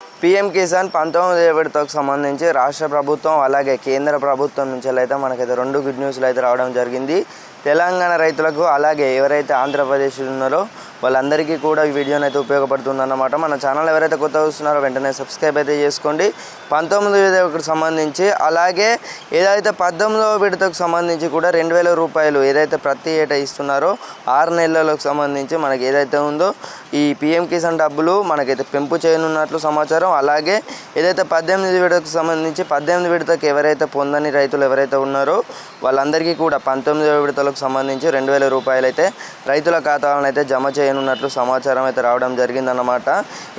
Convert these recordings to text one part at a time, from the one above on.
PM Kisan 19వ విడతకు సంబంధించి రాష్ట్ర ప్రభుత్వం అలాగే కేంద్ర ప్రభుత్వం నుంచి అయితే మనకైతే రెండు గుడ్ న్యూస్లు అయితే రావడం జరిగింది. తెలంగాణ రైతులకు అలాగే ఎవరైతే ఆంధ్రప్రదేశ్ ఉన్నారో వాళ్ళందరికీ కూడా ఈ వీడియోని అయితే ఉపయోగపడుతుందన్నమాట. మన ఛానల్ ఎవరైతే కొత్తగా చూస్తున్నారో వెంటనే సబ్స్క్రైబ్ అయితే చేసుకోండి. 19వ విడతకు సంబంధించి అలాగే ఏదైతే 18వ విడతకు సంబంధించి కూడా 2000 రూపాయలు ఏదైతే ప్రతి ఏటా ఇస్తున్నారో 6 నెలలకు సంబంధించి మనకి ఏదైతే ఉందో ఈ పీఎం కిసాన్ డబ్బులు మనకైతే పెంపు చేయనున్నట్లు సమాచారం. అలాగే ఏదైతే 18వ విడతకు సంబంధించి 18వ విడతకు ఎవరైతే పొందని రైతులు ఎవరైతే ఉన్నారో వాళ్ళందరికీ కూడా 19వ విడతలకు సంబంధించి 2000 రూపాయలు అయితే రైతుల ఖాతాలను అయితే జమ చేయనున్నట్లు సమాచారం అయితే రావడం జరిగిందన్నమాట.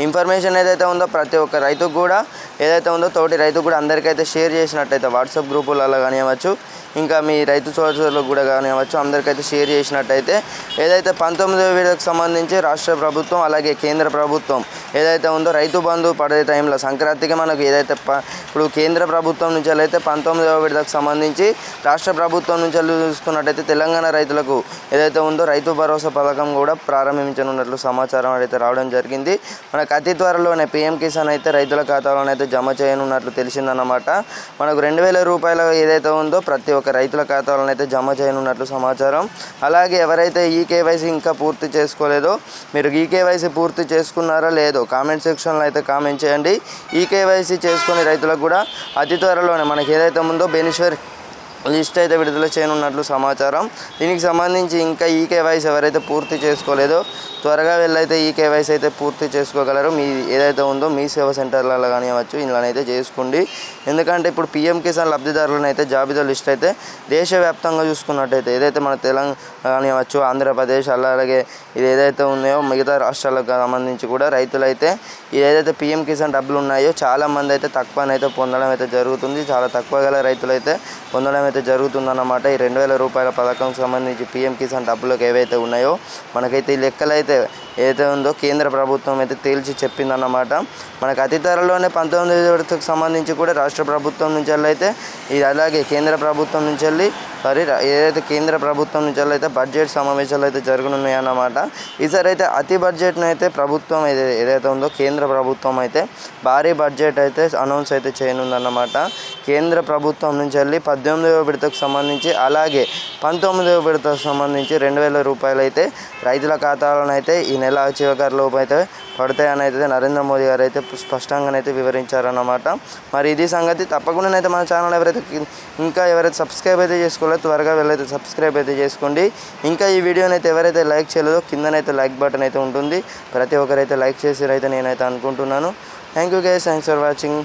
ఇన్ఫర్మేషన్ ఏదైతే ఉందో ప్రతి ఒక్క రైతుకు కూడా ఏదైతే ఉందో తోటి రైతు కూడా అందరికైతే షేర్ చేసినట్టయితే వాట్సాప్ గ్రూపులలో కానివ్వచ్చు, ఇంకా మీ రైతు సోదరులకు కూడా కానివ్వచ్చు, అందరికైతే షేర్ చేసినట్టయితే ఏదైతే 19వ విడతకు సంబంధించి రాష్ట్ర ప్రభుత్వం అలాగే కేంద్ర ప్రభుత్వం ఏదైతే ఉందో రైతు బంధు పడే టైంలో సంక్రాంతికి మనకు ఏదైతే ఇప్పుడు కేంద్ర ప్రభుత్వం నుంచి అయితే 19వ విడతకు సంబంధించి రాష్ట్ర ప్రభుత్వం నుంచి చూసుకున్నట్టయితే తెలంగాణ రైతులకు ఏదైతే ఉందో రైతు భరోసా పథకం కూడా ప్రారంభించనున్నట్లు సమాచారం అయితే రావడం జరిగింది. మనకు అతి త్వరలోనే పీఎం కిసాన్ అయితే రైతుల ఖాతాలోనే అయితే జమ చేయనున్నట్లు తెలిసిందన్నమాట. మనకు 2000 రూపాయలు ఏదైతే ఉందో ప్రతి ఒక్క రైతుల ఖాతాలను అయితే జమ చేయనున్నట్లు సమాచారం. అలాగే ఎవరైతే ఈ కేవైసీ ఇంకా పూర్తి చేసుకోలేదో మీరు ఈ కేవైసీ పూర్తి చేసుకున్నారా లేదో కామెంట్ సెక్షన్లో అయితే కామెంట్ చేయండి. ఈ కేవైసీ చేసుకునే రైతులకు కూడా అతి త్వరలోనే మనకి ఏదైతే ఉందో బెనిఫిషరీ లిస్ట్ అయితే విడుదల చేయనున్నట్లు సమాచారం. దీనికి సంబంధించి ఇంకా ఈ కేవైసీ ఎవరైతే పూర్తి చేసుకోలేదో త్వరగా వెళ్ళైతే ఈ కేవైసీ అయితే పూర్తి చేసుకోగలరు. మీ ఏదైతే ఉందో మీ సేవా సెంటర్లలో కానివ్వచ్చు ఇలానైతే చేసుకోండి. ఎందుకంటే ఇప్పుడు పీఎం కిసాన్ లబ్ధిదారులను అయితే జాబితా లిస్ట్ అయితే దేశవ్యాప్తంగా చూసుకున్నట్టయితే ఏదైతే మన తెలంగాణ కానివ్వచ్చు, ఆంధ్రప్రదేశ్ అలాగే ఇది ఏదైతే ఉన్నాయో మిగతా రాష్ట్రాలకు సంబంధించి కూడా రైతులైతే ఏదైతే పీఎం కిసాన్ డబ్బులు ఉన్నాయో చాలామంది అయితే తక్కువనైతే పొందడం అయితే జరుగుతుంది. చాలా తక్కువ గల రైతులైతే పొందడం అయితే జరుగుతుందన్నమాట. ఈ 2000 రూపాయల పథకం సంబంధించి పీఎం కిసాన్ డబ్బులకు ఏవైతే ఉన్నాయో మనకైతే ఈ లెక్కలైతే ఏదైతే ఉందో కేంద్ర ప్రభుత్వం అయితే తేల్చి చెప్పిందన్నమాట. మనకు అతి త్వరలోనే 19వ విడతకు సంబంధించి కూడా రాష్ట్ర ప్రభుత్వం నుంచి అయితే ఇది అలాగే కేంద్ర ప్రభుత్వం నుంచి ఏదైతే కేంద్ర ప్రభుత్వం నుంచి అయితే బడ్జెట్ సమావేశాలు అయితే జరగనున్నాయన్నమాట. ఈసారి అయితే అతి బడ్జెట్ను అయితే ప్రభుత్వం ఏదైతే ఉందో కేంద్ర ప్రభుత్వం అయితే భారీ బడ్జెట్ అయితే అనౌన్స్ అయితే చేయనుందన్నమాట. కేంద్ర ప్రభుత్వం నుంచి 18వ విడతకు సంబంధించి అలాగే 19వ విడతకు సంబంధించి 2000 రూపాయలు అయితే రైతుల ఖాతాలను అయితే ఈ నెల చివరిలోపు అయితే పడతాయని అయితే నరేంద్ర మోదీ గారు అయితే స్పష్టంగానైతే వివరించారన్నమాట. మరి ఇది సంగతి. తప్పకుండా అయితే మన ఛానల్ ఎవరైతే సబ్స్క్రైబ్ అయితే చేసుకోలేదో త్వరగా వెళ్ళైతే సబ్స్క్రైబ్ అయితే చేసుకోండి. ఇంకా ఈ వీడియోని అయితే ఎవరైతే లైక్ చేయలేదో కిందనైతే లైక్ బటన్ అయితే ఉంటుంది. ప్రతి ఒక్కరైతే లైక్ చేసి అయితే నేనైతే అనుకుంటున్నాను. Thank you guys, thanks for watching.